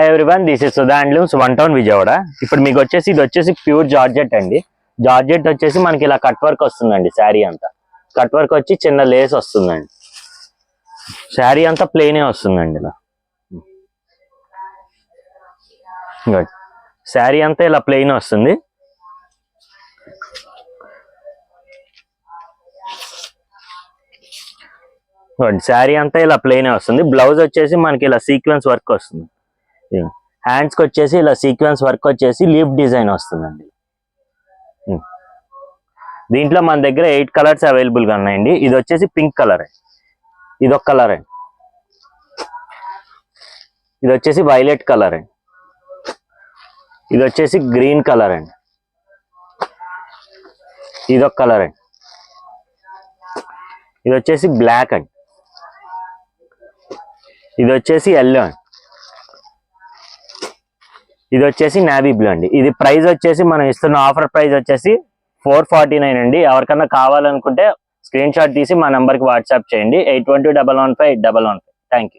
Everyone, this is Sudha handlooms, one town Vijayawada. ఇప్పుడు మీకు వచ్చేసి ఇది వచ్చేసి ప్యూర్ జార్జెట్ అండి. జార్జెట్ వచ్చేసి మనకి ఇలా కట్ వర్క్ వస్తుందండి. శారీ అంతా కట్ వర్క్ వచ్చి చిన్న లేస్ వస్తుందండి. శారీ అంతా ప్లెయినే వస్తుందండి. ఇలా శారీ అంతా ఇలా ప్లెయిన్ వస్తుంది. శారీ అంతా ఇలా ప్లెయినే వస్తుంది. బ్లౌజ్ వచ్చేసి మనకి ఇలా సీక్వెన్స్ వర్క్ వస్తుంది. హ్యాండ్స్ కి వచ్చేసి ఇలా సీక్వెన్స్ వర్క్ వచ్చేసి లీఫ్ డిజైన్ వస్తుందండి. దీంట్లో మన దగ్గర 8 కలర్స్ అవైలబుల్ గా ఉన్నాయండి. ఇది వచ్చేసి పింక్ కలర్ అండి, ఇది ఒక కలర్ అండి, ఇది వచ్చేసి వైలెట్ కలర్ అండి, ఇది వచ్చేసి గ్రీన్ కలర్ అండి, ఇది ఒక కలర్ అండి, ఇది వచ్చేసి బ్లాక్ అండి, ఇది వచ్చేసి ఎల్లో అండి, ఇది వచ్చేసి నావీ బ్లూ అండి. ఇది ప్రైస్ వచ్చేసి మనం ఇస్తున్న ఆఫర్ ప్రైస్ వచ్చేసి 449 అండి. ఎవరికన్నా కావాలనుకుంటే స్క్రీన్ షాట్ తీసి మా నంబర్కి వాట్సాప్ చేయండి. 8121151115. Thank you.